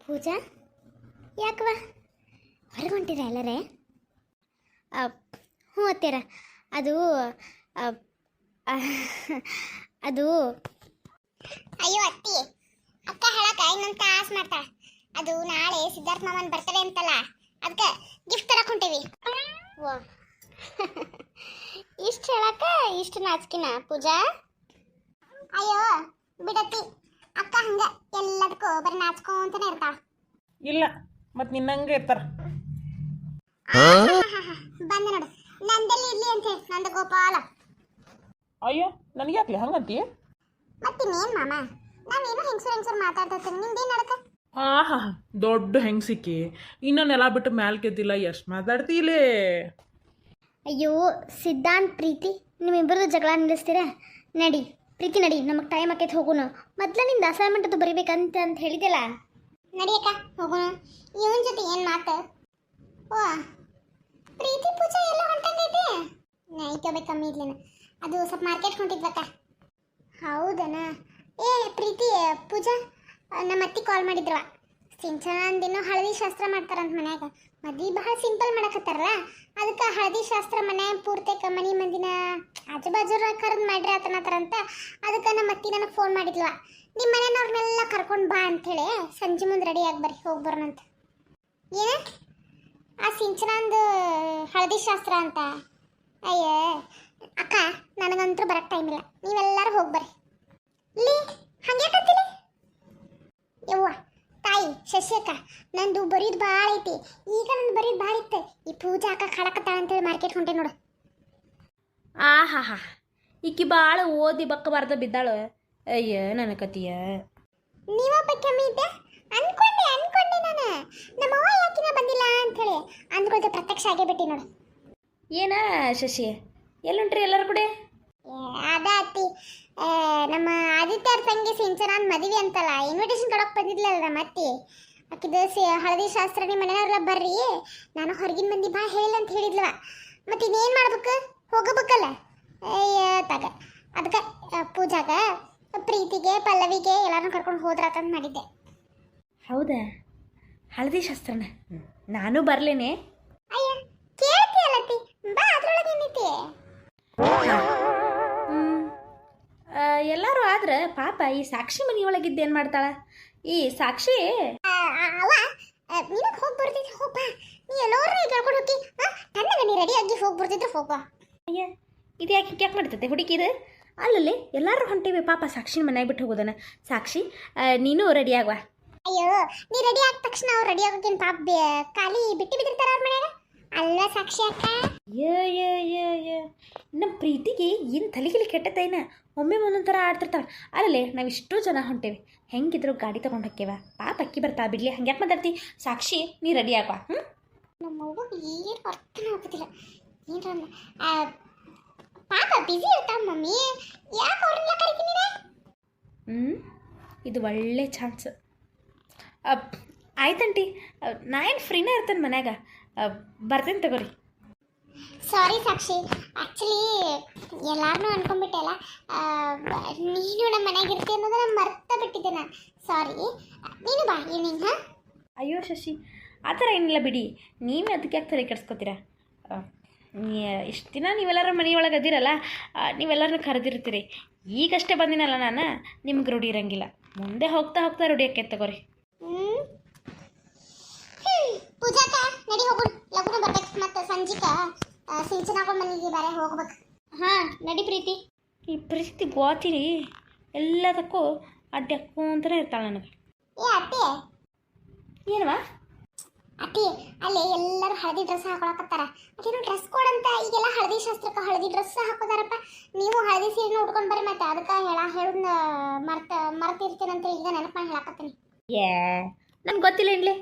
ಪೂಜಾ ಯಾಕವ ಹೊರಗೆ ಹೊಂಟಿರ ಎಲ್ಲರೇ? ಹ್ಞೂ ಅತ್ತೀರ. ಅದು ಅ- ಅದು ಅಯ್ಯೋ ಅತ್ತಿ, ಅಕ್ಕ ಹೇಳಕ ಇನ್ನೊಂದು ತಾಸು ಮಾಡ್ತಾಳ. ಅದು ನಾಳೆ ಸಿದ್ಧಾರ್ಥ ಮಾಮನ್ ಬರ್ತಡೇ ಅಂತಲ್ಲ, ಅದಕ್ಕೆ ಗಿಫ್ಟ್ ತರಕ್ ಹೊಂಟೇವಿ. ವಾ ಇಷ್ಟು ಹೇಳಕ್ಕ ಇಷ್ಟು ನಾಚಿಕಿನ ಪೂಜಾ? ಅಯ್ಯೋ ಬಿಡತ್ತಿ, ಅಕ್ಕ ಹಂಗ ಎಲ್ಲದಕ್ಕೂ ಬರೀ ನಾಚ್ಕೊಂತಾನೆ ಇರ್ತಾಳ. ಇಲ್ಲ ಮತ್ತು ನಿನ್ನಂಗೆ ಇರ್ತಾರ. ಬಂದೆ ನೋಡು, ನಂದಲ್ಲಿ ಇರ್ಲಿ ಅಂತ ಹೇಳಿ ನಂದು ಗೋಪಾಲ. ಅಯ್ಯೋ ನನಗೆ ಯಾಕ್ಲೆ ಹಂಗಂತೀಯ? ಮತ್ತಿನ್ನೇನು ಮಾಮ, ನಾನೇನು ಹೆಂಗಸರು ಮಾತಾಡ್ತೀನಿ, ನಿಮ್ದೇನು ನಡಕ? ಆಹಾ ದೊಡ್ಡ ಹೆಂಗ್ಸಿಕ್ಕಿ ಇನ್ನು ನೆಲ ಬಿಟ್ಟು ಮ್ಯಾಲ್ ಕೆದ್ದಿಲ್ಲ, ಎಷ್ಟು ಮಾತಾಡ್ತೀಲೇ. ಅಯ್ಯೋ ಸಿದ್ಧಾಂತ್ ಪ್ರೀತಿ ನಿಮ್ಮಿಬ್ಬರದು ಜಗಳ ನಿಲ್ಲಿಸ್ತೀರಾ? ನಡಿ ಪ್ರೀತಿ ನಡಿ, ನಮಗೆ ಟೈಮ್ ಆಕೈತೆ ಹೋಗೋಣ. ಮೊದಲ ನಿಂದು ಅಸೈನ್ಮೆಂಟ್ ಅದು ಬರಿಬೇಕಂತ ಹೇಳಿದೆಲ್ಲ. ನಡಿಯಕ್ಕ ಹೋಗೋಣ. ಇವನ್ ಜೊತೆ ಏನು ಮಾತು? ಓ ಪ್ರೀತಿ ಪೂಜಾ ಎಲ್ಲ ಹೊಂಟಂಗೈತೆ. ನೈಕೋಬೇಕು ಕಮ್ಮಿ ಇರ್ಲೇನ, ಅದು ಸ್ವಲ್ಪ ಮಾರ್ಕೆಟ್ ಹೊಂಟಿದ್ವಕ್ಕ. ಹೌದನಾ? ಏ ಪ್ರೀತಿ ಪೂಜಾ, ನಮ್ಮ ಅತ್ತಿ ಕಾಲ್ ಮಾಡಿದ್ರವ. ಸಿಂಚನಂದಿನೂ ಹಳದಿ ಶಾಸ್ತ್ರ ಮಾಡ್ತಾರಂತ ಮನ್ಯಾಗ. ಮದ್ವೆ ಬಹಳ ಸಿಂಪಲ್ ಮಾಡಕತ್ತಾರಲ್ಲ, ಅದಕ್ಕೆ ಹಳದಿ ಶಾಸ್ತ್ರ ಮನೆ ಪೂರ್ತಿಕ ಮನಿ ಮಂದಿನ ಆಜು ಬಾಜು ಕರೆದು ಮಾಡ್ರಿ ಆತನತ್ತಾರಂತ. ಅದಕ್ಕೆ ನಮ್ಮ ಅತ್ತಿ ನನಗೆ ಫೋನ್ ಮಾಡಿದ್ವ, ನಿಮ್ಮ ಮನೆಯವ್ರನ್ನೆಲ್ಲ ಕರ್ಕೊಂಡು ಬಾ ಅಂಥೇಳಿ ಸಂಜೆ ಮುಂದೆ ರೆಡಿ ಆಗಿ ಬರ್ರಿ, ಹೋಗಿ ಬರೋಣಂತ. ಏನ ಆ ಸಿಂಚನಂದು ಹಳದಿ ಶಾಸ್ತ್ರ ಅಂತ? ಅಯ್ಯ ಅಕ್ಕ, ನನಗಂತೂ ಬರಕ್ಕೆ ಟೈಮ್ ಇಲ್ಲ, ನೀವೆಲ್ಲರೂ ಹೋಗಿ ಬರ್ರಿ. ಇಲ್ಲಿ ಹಂಗೆ ಕತ್ತೀರಿ ಯವ್ವ ತಾಯಿ ಶಶಿಯಕ್ಕ, ನಂದು ಬರೀದು ಭಾಳ ಐತಿ. ಈಗ ನಂದು ಬರೀದು ಭಾಳ ಇತ್ತು. ಈ ಪೂಜಾ ಅಕ್ಕ ಖಾಡಕತ್ತಾಳ ಅಂತೇಳಿ ಮಾರ್ಕೆಟ್ ಹೊಂಟೆ ನೋಡು. ಆಹಾ ಈಕಿ ಭಾಳ ಓದಿ ಬಕ್ಕಬಾರ್ದ ಬಿದ್ದಾಳು. ಅಯ್ಯ ನನ್ನ ಕತಿಯ. ನೀವೊಬ್ಬ ಕಮ್ಮಿ ಇದ್ದೆ ಅನ್ಕೊಂಡೆ ನಾನು. ನಮ್ಮವ್ವ ಯಾಕಿನ ಬಂದಿಲ್ಲ ಅಂಥೇಳಿ ಅಂದ್ಕೊಳ್ತೆ ಪ್ರತ್ಯಕ್ಷ ಆಗೇ ಬಿಟ್ಟಿ ನೋಡು. ಏನ ಶಶಿ ಎಲ್ಲುಂಟ್ರಿ ಎಲ್ಲರೂ ಕೂಡ? ಅದ ಅತ್ತಿ, ನಮ್ಮ ಆದಿತ್ಯ ಅವ್ರ ತಂಗಿ ಸಿಂಚನಾನ್ ಮದುವೆ ಅಂತಲ್ಲ, ಇನ್ವಿಟೇಷನ್ ಕೊಡೋಕೆ ಬಂದಿದ್ಲಲ್ಲ ನಮ್ಮ ಅತ್ತಿ. ಆಕಿದು ಹಳದಿ ಶಾಸ್ತ್ರ ನಿಮ್ಮ ಮನೆಯವ್ರೆಲ್ಲ ಬರ್ರಿ, ನಾನು ಹೊರಗಿನ ಮಂದಿ ಬಾ ಹೇಳಿಲ್ಲ ಅಂತ ಹೇಳಿದ್ಲವ. ಮತ್ತೆ ಇನ್ನೇನು ಮಾಡ್ಬೇಕು, ಹೋಗಬೇಕಲ್ಲ. ಅಯ್ಯ ತಗ, ಅದಕ್ಕೆ ಪೂಜಾಗ ಪ್ರೀತಿಗೆ ಪಲ್ಲವಿಗೆ ಎಲ್ಲಾರನ್ನೂ ಕರ್ಕೊಂಡು ಹೋದ್ರಾತಂತ ಮಾಡಿದ್ದೆ. ಹೌದಾ? ಹಳದಿ ಶಾಸ್ತ್ರನ ನಾನು ಬರ್ಲೇನೆ. ಅಯ್ಯ ಕೇಳ್ತೀಯಲ್ಲತ್ತಿ, ಬಾ ಅದ್ರೊಳಗೆ ಏನೈತಿ. ಎಲ್ಲರೂ ಆದ್ರೆ ಪಾಪ ಈ ಸಾಕ್ಷಿ ಮನೆಯೊಳಗಿದ್ದು ಏನು ಮಾಡ್ತಾಳ ಈ ಸಾಕ್ಷಿ? ಅವ ನಿನಗೆ ಹೋಗಿ ಬರ್ತಿದ್ರೆ ಹೋಗ್ಬಾ, ನೀ ಎಲ್ಲೋರ್ನ ಕೇಳ್ಕೊಂಡು ಹೋಗಿ ತಣ್ಣಗೆ ನೀ ರೆಡಿ ಆಗಿ ಹೋಗಿ ಬರ್ತಿದ್ರೆ ಹೋಗ್ಬಾ. ಅಯ್ಯ ಇದು ಯಾಕೆ ಮಾಡ್ತೈತೆ ಹುಡುಕಿದು? ಅಲ್ಲಲ್ಲಿ ಎಲ್ಲರೂ ಹೊಂಟೇವಿ, ಪಾಪ ಸಾಕ್ಷಿನ ಮನೆಯಾಗ ಬಿಟ್ಟು ಹೋಗೋದನ. ಸಾಕ್ಷಿ ನೀನು ರೆಡಿ ಆಗುವ. ಅಯ್ಯೋ ನೀ ರೆಡಿ ಆದ ತಕ್ಷಣ ಅವ್ರು ರೆಡಿ ಆಗೋಕೇನು ಪಾಪ ಖಾಲಿ ಬಿಟ್ಟು ಬಿದ್ದಿರ್ತಾರ ಅವ್ರ ಮನ್ಯಾಗ ಅಲ್ಲ ಸಾಕ್ಷಿ ಅಕ್ಕ. ನಮ್ಮ ಪ್ರೀತಿಗೆ ಏನು ತಲೆಗಿಲಿ ಕೆಟ್ಟತೇನ, ಒಮ್ಮೆ ಒಂದೊಂದು ಥರ ಆಡ್ತಿರ್ತಾಳೆ. ಅಲ್ಲೇ ನಾವು ಇಷ್ಟೂ ಜನ ಹೊಂಟೇವಿ, ಹೆಂಗಿದ್ರು ಗಾಡಿ ತೊಗೊಂಡು ಹೋಕ್ಕೇವ, ಪಾಪ ಅಕ್ಕಿ ಬರ್ತಾ ಬಿಡ್ಲಿ, ಹಂಗೆ ಯಾಕೆ ಮಾತಾಡ್ತಿ? ಸಾಕ್ಷಿ ನೀ ರೆಡಿ ಆಗುವ. ನಮ್ಮ ಅವ್ವ ಏನು ಅರ್ಥನೇ ಆಗೋದಿಲ್ಲ. ಏನು ಪಾಪ ಬಿಸಿ ಇರ್ತಾವ ಮಮ್ಮಿ, ಯಾಕೆ ಅವ್ರನ್ನ ಕರಿತೀನಿ? ಇದು ಒಳ್ಳೆ ಚಾನ್ಸ್. ಆಯ್ತಂಟಿ, ನಾ ಏನು ಫ್ರೀನೇ ಇರ್ತೇನೆ ಮನ್ಯಾಗ, ಬರ್ತೇನೆ ತಗೋರಿ. ಸಾರಿ ಸಾಕ್ಷಿ, ಆ್ಯಕ್ಚುಲಿ ಎಲ್ಲಾರನ್ನೂ ಅನ್ಕೊಂಡ್ಬಿಟ್ಟೆ ಅಲ್ಲ, ನೀನು ನಮ್ಮ ಮನೆಯಾಗ ಇರ್ತಿ ಅನ್ನೋದು ನಾನು ಮರ್ತ ಬಿಟ್ಟಿದ್ದೆ ನಾನು. ಸಾರಿ, ನೀನು ಬಾ ಈವ್ನಿಂಗ್. ಹಾಂ ಅಯ್ಯೋ ಶಶಿ, ಆ ಥರ ಏನಿಲ್ಲ ಬಿಡಿ, ನೀವೇ ಅದಕ್ಕೆ ಯಾಕೆ ತಲೆ ಕೆಡಿಸ್ಕೊತೀರ? ಇಷ್ಟು ದಿನ ನೀವೆಲ್ಲರೂ ಮನೆಯೊಳಗೆ ಅದಿರಲ್ಲ, ನೀವೆಲ್ಲರನ್ನೂ ಕರೆದಿರ್ತೀರಿ. ಈಗಷ್ಟೇ ಬಂದಿನಲ್ಲ ನಾನು, ನಿಮ್ಗೆ ರೂಢಿ ಇರಂಗಿಲ್ಲ, ಮುಂದೆ ಹೋಗ್ತಾ ಹೋಗ್ತಾ ರೂಢಿ ಆಕೈತೆ ತಗೋರಿ. ಪೂಜಾಕ ನಡಿ ಹೋಗೋಣ, ಲಗುನ ಬರ್ಬೇಕು. ಮತ್ತು ಸಂಜಿಕ ಸಿಂಚನಾಗಳ ಮನೆಗೆ ಬೇರೆ ಹೋಗ್ಬೇಕು. ಹಾಂ ನಡಿ ಪ್ರೀತಿ. ಈ ಪ್ರೀತಿ ಗೋತಿರಿ ಎಲ್ಲದಕ್ಕೂ ಅಡ್ಡಿ ಹಾಕ್ಕೊಂತಲೇ ಇರ್ತಾಳೆ ನನಗೆ. ಏ ಅತ್ತೆ, ಏನವ ಅತ್ತಿ ಅಲ್ಲಿ ಎಲ್ಲರೂ ಹಳದಿ ಡ್ರೆಸ್ ಹಾಕೊಳಕತ್ತಾರ. ಅದೇನು ಡ್ರೆಸ್ ಕೋಡ್ ಅಂತ ಈಗೆಲ್ಲ ಹಳದಿ ಶಾಸ್ತ್ರಕ್ಕೆ ಹಳದಿ ಡ್ರೆಸ್ ಹಾಕೋದಾರಪ್ಪ. ನೀವು ಹಳದಿ ಸೀರೆನ ಉಟ್ಕೊಂಡು ಬರ್ರಿ, ಮತ್ತೆ ಅದಕ್ಕೆ ಹೇಳೋದನ್ನ ಮರ್ತಿರ್ತೀನಂತ ಈಗ ನೆನಪು ಮಾಡಿ ಹೇಳಕತ್ತೀನಿ. ನನಗೆ ಗೊತ್ತಿಲ್ಲ ಏನ್ಲಿ,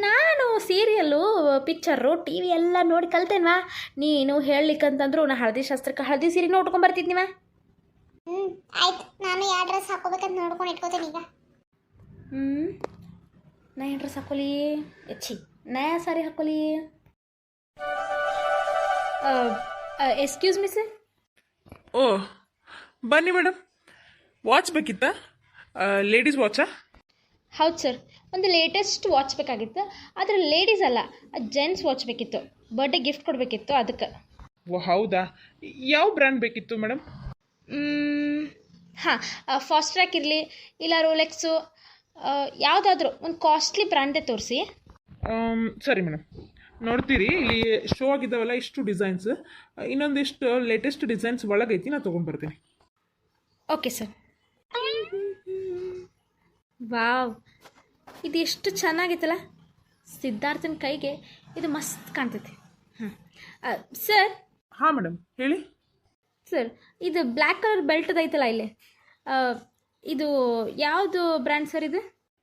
ನಾನು ಸೀರಿಯಲ್ಲು ಪಿಕ್ಚರು ಟಿ ವಿ ಎಲ್ಲ ನೋಡಿ ಕಲ್ತೇನ್ವಾ. ನೀನು ಹೇಳಲಿಕ್ಕಂತಂದ್ರು ನಾ ಹಳದಿ ಶಾಸ್ತ್ರಕ್ಕೆ ಹಳದಿ ಸೀರೆನ ಉಟ್ಕೊಂಡ್ಬರ್ತಿದ್ನಿವ. ಆಯ್ತು, ನಾನು ಯಾವ ಡ್ರೆಸ್ ಹಾಕೋಬೇಕಂತ ನೋಡ್ಕೊಂಡು ಇಟ್ಕೋತೀನಿ ಈಗ. ನಾ ಏನು ಡ್ರೆಸ್ ಹಾಕೋಲಿ? ಛೀ, ನಾ ಸಾರಿ ಹಾಕೋಲಿ? Excuse me sir. ಓ ಬನ್ನಿ ಮೇಡಮ್, ವಾಚ್ ಬೇಕಿತ್ತಾ? ಲೇಡೀಸ್ ವಾಚಾ? ಹೌದು ಸರ್, ಒಂದು ಲೇಟೆಸ್ಟ್ ವಾಚ್ ಬೇಕಾಗಿತ್ತು. ಆದರೆ ಲೇಡೀಸ್ ಅಲ್ಲ, ಜೆಂಟ್ಸ್ ವಾಚ್ ಬೇಕಿತ್ತು. ಬರ್ಡೇ ಗಿಫ್ಟ್ ಕೊಡಬೇಕಿತ್ತು ಅದಕ್ಕೆ. ಓ ಹೌದಾ, ಯಾವ ಬ್ರ್ಯಾಂಡ್ ಬೇಕಿತ್ತು ಮೇಡಮ್? ಹಾಂ, ಫಾಸ್ಟ್ ಟ್ರ್ಯಾಕ್ ಇರಲಿ, ಇಲ್ಲ ರೋಲೆಕ್ಸು, ಯಾವುದಾದ್ರೂ ಒಂದು ಕಾಸ್ಟ್ಲಿ ಬ್ರ್ಯಾಂಡೇ ತೋರಿಸಿ. ಸರಿ ಮೇಡಮ್, ನೋಡ್ತೀರಿ ಇಲ್ಲಿ ಶೋ ಆಗಿದ್ದಾವಲ್ಲ ಇಷ್ಟು ಡಿಸೈನ್ಸ್, ಇನ್ನೊಂದಿಷ್ಟು ಲೇಟೆಸ್ಟ್ ಡಿಸೈನ್ಸ್ ಒಳಗೈತಿ, ನಾನು ತೊಗೊಂಡ್ಬರ್ತೀನಿ. Okay sir. ವಾವ್, ಇದು ಎಷ್ಟು ಚೆನ್ನಾಗಿತ್ತಲ್ಲ. ಸಿದ್ಧಾರ್ಥನ ಕೈಗೆ ಇದು ಮಸ್ತ್ ಕಾಣ್ತೈತಿ. ಸರ್. ಹಾಂ ಮೇಡಮ್ ಹೇಳಿ. ಸರ್, ಇದು ಬ್ಲ್ಯಾಕ್ ಕಲರ್ ಬೆಲ್ಟ್ ಐತಲ್ಲ ಇಲ್ಲಿ, ಇದು ಯಾವುದು ಬ್ರ್ಯಾಂಡ್ ಸರ್ ಇದು?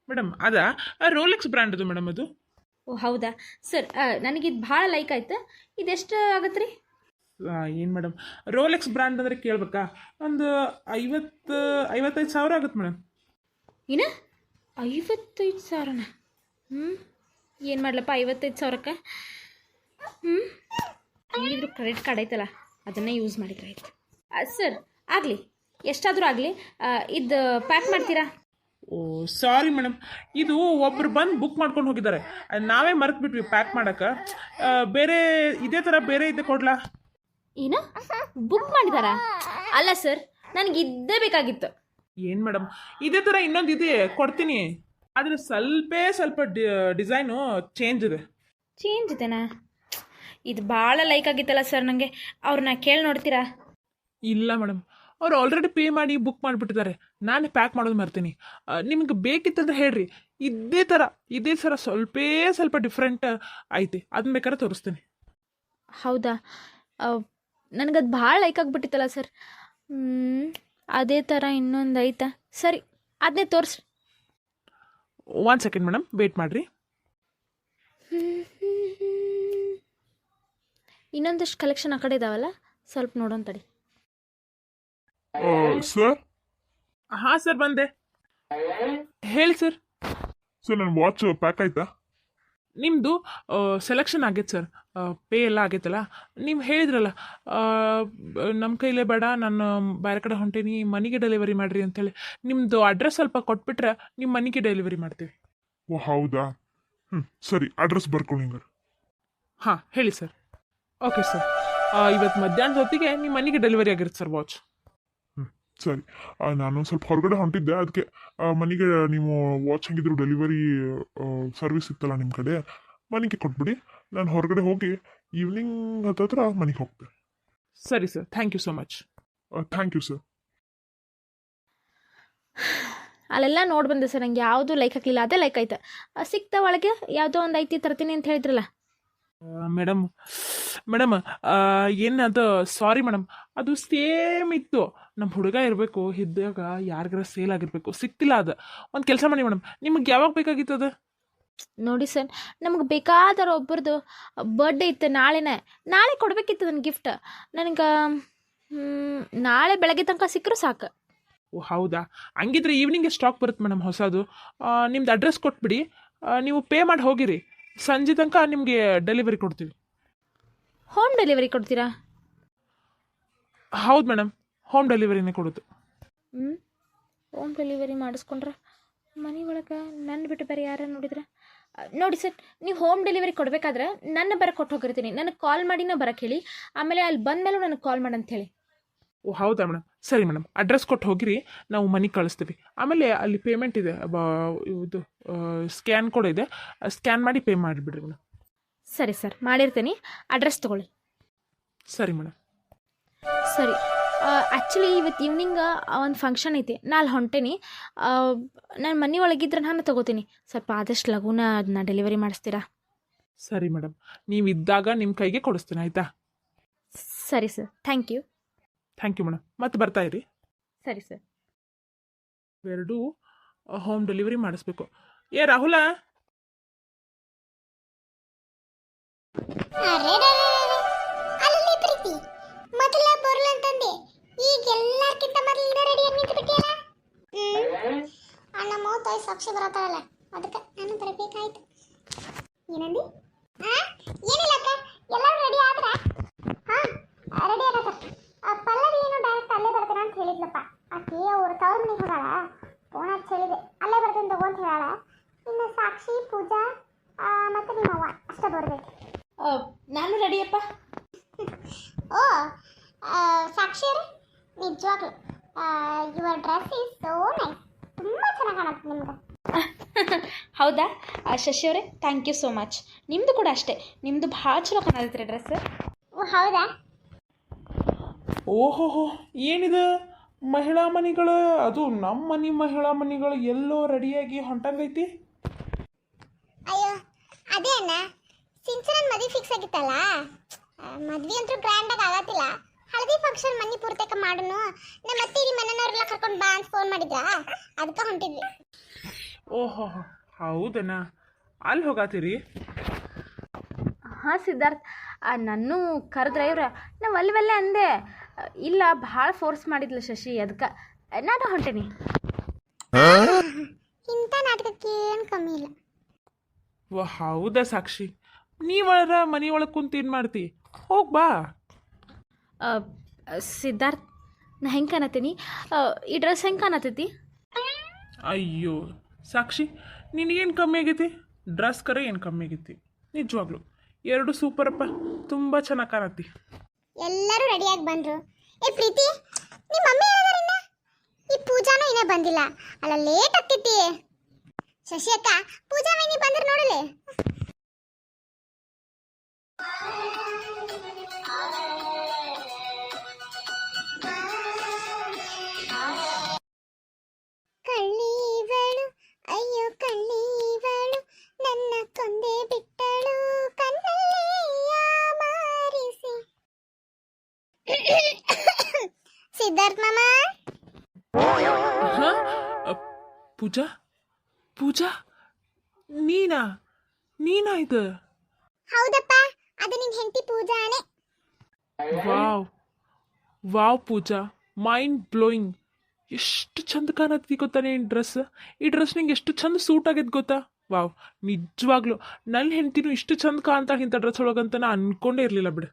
ಮೇಡಮ್ ಅದಾ ರೋಲೆಕ್ಸ್ ಬ್ರ್ಯಾಂಡದು ಮೇಡಮ್ ಅದು. ಓ ಹೌದಾ ಸರ್, ನನಗಿದು ಭಾಳ ಲೈಕ್ ಆಯ್ತು. ಇದೆಷ್ಟು ಆಗತ್ತೆ ರೀ? ಏನು ಮೇಡಮ್, ರೋಲೆಕ್ಸ್ ಬ್ರ್ಯಾಂಡ್ ಅಂದರೆ ಕೇಳ್ಬೇಕಾ, ಒಂದು 55 ಸಾವಿರ ಆಗುತ್ತೆ ಮೇಡಮ್. ಏನು 55,000ನ? ಏನು ಮಾಡ್ಲಪ್ಪ 55,000ಕ್ಕೆ? ಹಂಗಿದ್ರು ಕ್ರೆಡಿಟ್ ಕಾರ್ಡ್ ಐತಲ್ಲ, ಅದನ್ನೇ ಯೂಸ್ ಮಾಡಿದ್ರೆ ಆಯ್ತು. ಸರ್ ಆಗಲಿ, ಎಷ್ಟಾದರೂ ಆಗಲಿ, ಇದು ಪ್ಯಾಕ್ ಮಾಡ್ತೀರಾ? ಓ ಸಾರಿ ಮೇಡಮ್, ಇದು ಒಬ್ರು ಬಂದು ಬುಕ್ ಮಾಡ್ಕೊಂಡು ಹೋಗಿದ್ದಾರೆ, ನಾವೇ ಮರೆತು ಬಿಟ್ವಿ ಪ್ಯಾಕ್ ಮಾಡೋಕ್ಕೆ. ಬೇರೆ ಇದೇ ಥರ ಬೇರೆ ಇದೆ ಕೊಡ್ಲಾ? ಏನು ಬುಕ್ ಮಾಡಿದಾರಾ? ಅಲ್ಲ ಸರ್, ನನಗೆ ಇದ್ದೇ ಬೇಕಾಗಿತ್ತು. ಏನು ಮೇಡಮ್, ಇದೇ ಥರ ಇನ್ನೊಂದು ಇದೆ ಕೊಡ್ತೀನಿ, ಆದರೆ ಸ್ವಲ್ಪ ಡಿಸೈನು ಚೇಂಜ್ ಇದೆ. ಚೇಂಜ್ ಇದೆನಾ? ಇದು ಭಾಳ ಲೈಕ್ ಆಗಿತ್ತಲ್ಲ ಸರ್ ನನಗೆ. ಅವ್ರನ್ನ ಕೇಳಿ ನೋಡ್ತೀರಾ? ಇಲ್ಲ ಮೇಡಮ್, ಅವ್ರು ಆಲ್ರೆಡಿ ಪೇ ಮಾಡಿ ಬುಕ್ ಮಾಡಿಬಿಟ್ಟಿದ್ದಾರೆ, ನಾನೇ ಪ್ಯಾಕ್ ಮಾಡೋದು ಮರ್ತೀನಿ. ನಿಮ್ಗೆ ಬೇಕಿತ್ತಂದ್ರೆ ಹೇಳ್ರಿ, ಇದೇ ಥರ ಸ್ವಲ್ಪ ಡಿಫ್ರೆಂಟ್ ಐತೆ, ಅದನ್ನ ಬೇಕಾದ್ರೆ ತೋರಿಸ್ತೀನಿ. ಹೌದಾ? ನನಗದು ಭಾಳ ಲೈಕ್ ಆಗಿಬಿಟ್ಟಿತ್ತಲ್ಲ ಸರ್. ಅದೇ ಥರ ಇನ್ನೊಂದು ಐತಾ? ಸರಿ, ಅದನ್ನೇ ತೋರಿಸ್ರಿ. 1 ಸೆಕೆಂಡ್ ಮೇಡಮ್, ವೇಟ್ ಮಾಡಿರಿ. ಇನ್ನೊಂದಷ್ಟು ಕಲೆಕ್ಷನ್ ಆ ಕಡೆ ಇದಾವಲ್ಲ, ಸ್ವಲ್ಪ ನೋಡೋಣ ತಡಿ. ಸರ್. ಹಾಂ ಸರ್, ಬಂದೆ. ಹೇಳಿ ಸರ್. ಸರ್ ನನ್ನ ವಾಚ್ ಪ್ಯಾಕ್ ಆಯ್ತಾ? ನಿಮ್ಮದು ಸೆಲೆಕ್ಷನ್ ಆಗೈತೆ ಸರ್, ಪೇ ಎಲ್ಲ ಆಗೈತಲ್ಲ. ನೀವು ಹೇಳಿದ್ರಲ್ಲ ನಮ್ಮ ಕೈಲೇ ಬೇಡ, ನಾನು ಬೇರೆ ಕಡೆ ಹೊಂಟೀನಿ, ಮನೆಗೆ ಡೆಲಿವರಿ ಮಾಡಿರಿ ಅಂತೇಳಿ. ನಿಮ್ಮದು ಅಡ್ರೆಸ್ ಸ್ವಲ್ಪ ಕೊಟ್ಬಿಟ್ರೆ ನಿಮ್ಮ ಮನೆಗೆ ಡೆಲಿವರಿ ಮಾಡ್ತೀವಿ. ಓ ಹೌದಾ, ಸರಿ, ಅಡ್ರೆಸ್ ಬರ್ಕೊಳ್ಳಿ ಹಿಂಗಾರೆ. ಹಾಂ ಹೇಳಿ ಸರ್. ಓಕೆ ಸರ್, ಇವತ್ತು ಮಧ್ಯಾಹ್ನದ ಹೊತ್ತಿಗೆ ನಿಮ್ಮ ಮನೆಗೆ ಡೆಲಿವರಿ ಆಗಿರುತ್ತೆ ಸರ್ ವಾಚ್. ಸರಿ, ನಾನು ಸ್ವಲ್ಪ ಹೊರಗಡೆ ಹೊಂಟಿದ್ದೆ, ಅದಕ್ಕೆ ಮನೆಗೆ ನೀವು ವಾಚ್ ಹೆಂಗಿದ್ರು ಡೆಲಿವರಿ ಸರ್ವಿಸ್ ಇತ್ತಲ್ಲ ನಿಮ್ಮ ಕಡೆ, ಮನೆಗೆ ಕೊಟ್ಬಿಡಿ. ನಾನು ಹೊರಗಡೆ ಹೋಗಿ ಈವ್ನಿಂಗ್ ಹತ್ತಿರ ಮನೆಗೆ ಹೋಗ್ತೇನೆ. ಸರಿ sir, thank you so much. Thank you sir. ಅಲ್ಲೆಲ್ಲ ನೋಡಿ ಬಂದೆ ಸರ್, ನಂಗೆ ಯಾವುದು ಲೈಕ್ ಆಗಲಿಲ್ಲ, ಅದೇ ಲೈಕ್ ಆಯ್ತು. ಸಿಕ್ತ ಒಳಗೆ ಯಾವುದೋ ಒಂದು ಐತಿ ತರ್ತೀನಿ ಅಂತ ಹೇಳಿದ್ರಲ್ಲ. ಮೇಡಮ್ ಏನದು, ಸಾರಿ ಮೇಡಮ್, ಅದು ಸೇಮ್ ಇತ್ತು. ನಮ್ಮ ಹುಡುಗ ಇರಬೇಕು, ಇದ್ದಾಗ ಯಾರಿಗಾರ ಸೇಲ್ ಆಗಿರಬೇಕು, ಸಿಕ್ತಿಲ್ಲ. ಅದು ಒಂದು ಕೆಲಸ ಮಾಡಿ ಮೇಡಮ್, ನಿಮಗೆ ಯಾವಾಗ ಬೇಕಾಗಿತ್ತು ಅದು? ನೋಡಿ ಸರ್, ನಮಗೆ ಬೇಕಾದರ ಒಬ್ಬರದು ಬರ್ಡೇ ಇತ್ತು, ನಾಳೆ ಕೊಡಬೇಕಿತ್ತು ನನ್ನ ಗಿಫ್ಟ್. ನನಗೆ ನಾಳೆ ಬೆಳಗ್ಗೆ ತನಕ ಸಿಕ್ಕರೂ ಸಾಕು. ಓ ಹೌದಾ, ಹಂಗಿದ್ರೆ ಈವ್ನಿಂಗ್ಗೆ ಸ್ಟಾಕ್ ಬರುತ್ತೆ ಮೇಡಮ್ ಹೊಸದು. ನಿಮ್ದು ಅಡ್ರೆಸ್ ಕೊಟ್ಬಿಡಿ, ನೀವು ಪೇ ಮಾಡಿ ಹೋಗಿರಿ, ಸಂಜೆ ತನಕ ನಿಮಗೆ ಡೆಲಿವರಿ ಕೊಡ್ತೀವಿ. ಹೋಮ್ ಡೆಲಿವರಿ ಕೊಡ್ತೀರಾ? ಹೌದು ಮೇಡಮ್, ಹೋಮ್ ಡೆಲಿವರಿನೇ ಕೊಡೋದು. ಹೋಮ್ ಡೆಲಿವರಿ ಮಾಡಿಸ್ಕೊಂಡ್ರೆ ಮನೆ ಒಳಗೆ ನನ್ನ ಬಿಟ್ಟು ಬೇರೆ ಯಾರು ನೋಡಿದ್ರೆ? ನೋಡಿ ಸರ್, ನೀವು ಹೋಮ್ ಡೆಲಿವರಿ ಕೊಡಬೇಕಾದ್ರೆ ನನ್ನ ಬರೋಕ್ಕೆ ಕೊಟ್ಟು ಹೋಗಿರ್ತೀನಿ, ನನಗೆ ಕಾಲ್ ಮಾಡಿನ ಬರೋಕ್ಕೆ ಹೇಳಿ, ಆಮೇಲೆ ಅಲ್ಲಿ ಬಂದಮೇಲೂ ನನಗೆ ಕಾಲ್ ಮಾಡಂತ ಹೇಳಿ. ಓ ಹೌದಾ ಮೇಡಮ್, ಸರಿ ಮೇಡಮ್, ಅಡ್ರೆಸ್ ಕೊಟ್ಟು ಹೋಗಿರಿ, ನಾವು ಮನೆಗೆ ಕಳಿಸ್ತೀವಿ. ಆಮೇಲೆ ಅಲ್ಲಿ ಪೇಮೆಂಟ್ ಇದೆ, ಇದು ಸ್ಕ್ಯಾನ್ ಕೂಡ ಇದೆ, ಸ್ಕ್ಯಾನ್ ಮಾಡಿ ಪೇ ಮಾಡಿಬಿಡ್ರಿ ಮೇಡಮ್. ಸರಿ ಸರ್, ಮಾಡಿರ್ತೀನಿ, ಅಡ್ರೆಸ್ ತೊಗೊಳ್ಳಿ. ಸರಿ ಮೇಡಮ್. ಸರಿ, ಆ್ಯಕ್ಚುಲಿ ಇವತ್ತು ಈವ್ನಿಂಗ್ ಒಂದು ಫಂಕ್ಷನ್ ಐತಿ, ನಾನು ಹೊಂಟೇನಿ. ನಾನು ಮನೆ ಒಳಗಿದ್ರೆ ನಾನು ತೊಗೋತೀನಿ, ಸ್ವಲ್ಪ ಆದಷ್ಟು ಲಘುನ ಅದನ್ನ ಡೆಲಿವರಿ ಮಾಡಿಸ್ತೀರಾ? ಸರಿ ಮೇಡಮ್, ನೀವು ಇದ್ದಾಗ ನಿಮ್ಮ ಕೈಗೆ ಕೊಡಿಸ್ತೀನಿ, ಆಯಿತಾ? ಸರಿ sir, thank you. Thank you madam, ಮತ್ತೆ ಬರ್ತಾ ಇರಿ. ಸರಿ ಸರ್. ಎರಡೂ ಹೋಮ್ ಡೆಲಿವರಿ ಮಾಡಿಸ್ಬೇಕು. ಏ ರಾಹುಲ, ಅಲ್ಲಿ ಪ್ರೀತಿ ಮೊದಲ ಬರ್ಲಂತಂದೆ, ಈಗ ಎಲ್ಲಾರ್ಕಿಂತ ಮೊದಲಿನ ರೆಡಿ ಆಗಿ ನಿಂತ್ಬಿಟ್ಟಿಯಲ್ಲ. ನಮ್ಮ ತಾಯಿ ಸಾಕ್ಷಿ ಬರತ್ತಾಳಲ್ಲ, ಅದಕ್ಕೆ ನಾನು ಬರಬೇಕಾಯ್ತು. ಏನಂದಿ? ಏನಿಲ್ಲ ಅಕ್ಕ, ಎಲ್ಲರೂ ರೆಡಿ ಆದ್ರ? ರೆಡಿ ಆಗತ್ತ. ಪಲ್ಲವಿ ಏನು ಡೈರೆಕ್ಟ್ ಅಲ್ಲೇ ಬರ್ತಾನ ಅಂತ ಹೇಳಿದ್ಲಪ್ಪ. ಆಕೆ ಅವ್ರ ತವ್ರ ಮನೆಗೆ ಹೋಗಾಳ, ಫೋನ್ ಹಚ್ಚಿ ಹೇಳಿದೆ ಅಲ್ಲೇ ಬರ್ತೀನಿ ತಗೋ ಅಂತ ಹೇಳ. ಇನ್ನು ಸಾಕ್ಷಿ ಪೂಜಾ ಮತ್ತು ನಿಮ್ಮ ಅವ್ವ ಅಷ್ಟೇ ಬರಬೇಕು. ನಾನು ರೆಡಿಯಪ್ಪ. ಓ ಸಾಕ್ಷಿ ಅವರೇ, ನಿಜವಾಗ್ಲು your dress is so nice. ತುಂಬ ಚೆನ್ನಾಗಿ ಕಾಣುತ್ತೆ ನಿಮ್ಗೆ. ಹೌದಾ ಶಶಿ ಅವರೇ, ಥ್ಯಾಂಕ್ ಯು ಸೋ ಮಚ್. ನಿಮ್ಮದು ಕೂಡ ಅಷ್ಟೇ, ನಿಮ್ಮದು ಭಾಳ ಚಲೋ ಕಾಣತೈತ್ರಿ ಡ್ರೆಸ್. ಓ ಹೌದಾ? ಓಹೋಹೋ, ಏನಿದೆ ಮಹಿಳಾ ಮನಿಗಳು, ಅದು ನಮ್ಮ ಮನೆ ಮಹಿಳಾ ಮನಿಗಳು ಎಲ್ಲೋ ರೆಡಿಯಾಗಿ ಹೊಂಟಂಗೈತಿ. ಅಯ್ಯೋ ಅದೇ ಅಣ್ಣ, ಸಿಂಚನನ್ ಮದುವೆ ಫಿಕ್ಸ್ ಆಗಿತ್ತಲ್ಲ, ಮದ್ವೆ ಅಂತೂ ಗ್ರ್ಯಾಂಡಾಗಿ ಆಗತ್ತಿಲ್ಲ. ಹಳದಿ ಫಂಕ್ಷನ್ ಮನೆ ಪೂರ್ತಕ ಮಾಡೋಣ, ನಮ್ಮ ಅತ್ತೆ ನಿಮ್ಮ ಮನೆಯವ್ರೆಲ್ಲ ಕರ್ಕೊಂಡು ಬಾ ಅಂತ ಫೋನ್ ಮಾಡಿದ್ರಾ, ಅದಕ್ಕೆ ಹೊಂಟಿದ್ವಿ. ಓಹೋ, ಹೌದನಾ? ಅಲ್ಲಿ ಹೋಗಾತೀರಿ? ಹಾಂ ಸಿದ್ಧಾರ್ಥ್, ನನ್ನೂ ಕರೆದ್ರೆ ಇವ್ರ ನಾವು ಒಲ್ಲೆ ಅಂದೆ. ಇಲ್ಲ ಭಾಳ ಫೋರ್ಸ್ ಮಾಡಿದ್ಲು ಶಶಿ, ಅದಕ್ಕೆ ನಾನು ಹೊಂಟೇನಿ. ಇಂಥ ನಾಟಕಕ್ಕೆ ಏನು ಕಮ್ಮಿ ಇಲ್ಲ. ವಾ, ಹೌದಾ ಸಾಕ್ಷಿ? ನೀವರ ಮನೆ ಒಳಗೆ ಕುಂತು ಏನು ಮಾಡ್ತಿ? ಹೋಗಿ ಬಾ. ಸಿದ್ಧಾರ್ಥ್, ನಾ ಹೆಂಗೆ ಕಾಣತ್ತೀನಿ? ಈ ಡ್ರೆಸ್ ಹೆಂಗೆ ಕಾಣತೈತಿ? ಅಯ್ಯೋ ಸಾಕ್ಷಿ, ನಿನಗೇನು ಕಮ್ಮಿ ಆಗೈತಿ? ಡ್ರೆಸ್ ಕರೆ ಏನು ಕಮ್ಮಿ ಆಗೈತಿ? ನಿಜವಾಗ್ಲು ಎರಡು ಸೂಪರಪ್ಪ, ತುಂಬ ಚೆನ್ನಾಗಿ ಕಾಣತ್ತಿ. ಎಲ್ಲರೂ ರೆಡಿಯಾಗಿ ಬಂದರು. ಏ ಪ್ರೀತಿ, ನಿಮ್ಮ ಮಮ್ಮಿ ಹೇಳಿದಾರಿನ್ನ ಈ ಪೂಜಾನೂ ಇನ್ನೇ ಬಂದಿಲ್ಲ ಅಲ್ಲ, ಲೇಟ್ ಆಗ್ತೈತಿ. ಶಶಿ ಅಕ್ಕ, ಪೂಜಾ ಮೈನಿ ಬಂದ್ರೆ ನೋಡಲಿ. ಕಳ್ಳೀವಳು, ಅಯ್ಯೋ ಕಳ್ಳೀವಳು, ನನ್ನ ಕೊಂದೆ ಬಿಟ್ಟಳು ಕಣ್ಣಲ್ಲಿಯ ಮಾರಿಸಿ. ಸಿದ್ಧಾರ್ಥ್ ಮಾಮ, ಹಾಂ, ಪೂಜಾ ಪೂಜಾ, ನೀನಾ ಇದು? ಹೌದಪ್ಪ, ಅದು ನಿನ್ನ ಹೆಂಡತಿ ಪೂಜಾನೇ. ವಾವ್ ವಾವ್ ಪೂಜಾ, ಮೈಂಡ್ ಬ್ಲೋಯಿಂಗ್. ಎಷ್ಟು ಚಂದ ಕಾಣತ್ತಿ ಗೊತ್ತಾ ನೀನು ಡ್ರೆಸ್? ಈ ಡ್ರೆಸ್ ನಿಂಗೆ ಎಷ್ಟು ಚಂದ ಸೂಟ್ ಆಗೈತೆ ಗೊತ್ತಾ? ವಾವ್, ನಿಜವಾಗ್ಲು ನನ್ನ ಹೆಂಡ್ತಿನೂ ಇಷ್ಟು ಚಂದ ಕಾಣ್ತಾಳೆ ಇಂಥ ಡ್ರೆಸ್ ಒಳಗಂತ ನಾ ಅನ್ಕೊಂಡೇ ಇರಲಿಲ್ಲ ಬಿಡು.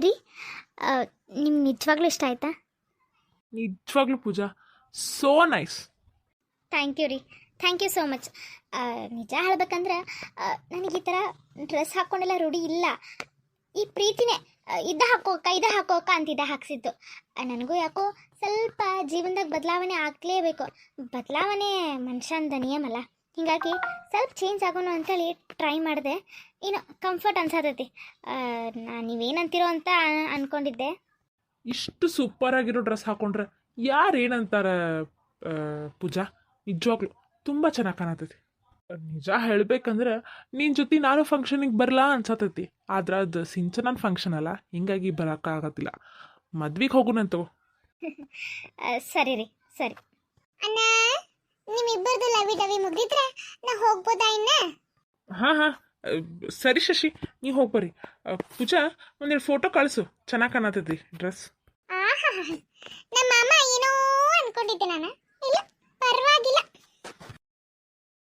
ರೀ, ನಿಮ್ಗೆ ನಿಜವಾಗ್ಲೂ ಇಷ್ಟ ಆಯ್ತಾ? ನಿಜವಾಗ್ಲೂ ಪೂಜಾ, ಸೋ ನೈಸ್. ಥ್ಯಾಂಕ್ ಯು ರೀ, ಥ್ಯಾಂಕ್ ಯು ಸೋ ಮಚ್. ನಿಜ ಹೇಳ್ಬೇಕಂದ್ರೆ ನನಗೆ ಈ ಥರ ಡ್ರೆಸ್ ಹಾಕ್ಕೊಂಡೆಲ್ಲ ರೂಢಿ ಇಲ್ಲ. ಈ ಪ್ರೀತಿನೇ ಇದ್ದ ಹಾಕೋಕ ಅಂತಿದ್ದ ಹಾಕ್ಸಿದ್ದು. ನನಗೂ ಯಾಕೋ ಸ್ವಲ್ಪ ಜೀವನದಾಗ ಬದಲಾವಣೆ ಆಗಲೇಬೇಕು. ಬದಲಾವಣೆ ಮನುಷ್ಯಂದ ನಿಯಮಲ್ಲ, ಹೀಗಾಗಿ ಸ್ವಲ್ಪ ಚೇಂಜ್ ಆಗೋಣ ಅಂತೇಳಿ ಟ್ರೈ ಮಾಡಿದೆ. ಇನ್ನು ಕಂಫರ್ಟ್ ಅನ್ಸತೈತಿ. ನೀವೇನಂತೀರೋ ಅಂತ ಅಂದ್ಕೊಂಡಿದ್ದೆ. ಇಷ್ಟು ಸೂಪರ್ ಆಗಿರೋ ಡ್ರೆಸ್ ಹಾಕೊಂಡ್ರೆ ಯಾರು ಏನಂತಾರ ಪೂಜಾ? ನಿಜವಾಗ್ಲು ತುಂಬ ಚೆನ್ನಾಗಿ ಕಾಣತೈತಿ. ನಿಜ ಹೇಳ್ಬೇಕಂದ್ರೆ ನಿನ್ನ ಜೊತೆ ನಾನು ಫಂಕ್ಷನಿಗೆ ಬರಲಾ ಅನ್ಸತೈತಿ. ಆದ್ರೆ ಅದು ಸಿಂಚನನ್ ಫಂಕ್ಷನ್ ಅಲ್ಲ, ಹಿಂಗಾಗಿ ಬರೋಕ್ಕಾಗತ್ತಿಲ್ಲ. ಮದ್ವೆಗೆ ಹೋಗೋಣಂತ. ಸರಿ ರೀ, ಸರಿ. ಅಣ್ಣ, ನಿಮ್ಮಿಬ್ಬರದು ಲವಿ ಡವಿ ಮುಗಿದ್ರೆ ನಾ ಹೋಗ್ಬೋದಾ ಇನ್ನ? ಹಾಂ ಹಾಂ, ಸರಿ ಶಶಿ, ನೀವು ಹೋಗ್ಬರ್ರಿ. ಪೂಜಾ, ಒಂದೆರಡು ಫೋಟೋ ಕಳಿಸು, ಚೆನ್ನಾಗಿ ಕಾಣತೈತಿ ಡ್ರೆಸ್. ನಮ್ಮ ಮಾಮ ಏನೋ ಅನ್ಕೊಂಡಿದ್ದೆ ನಾನು. ಇಲ್ಲ, ಪರವಾಗಿಲ್ಲ.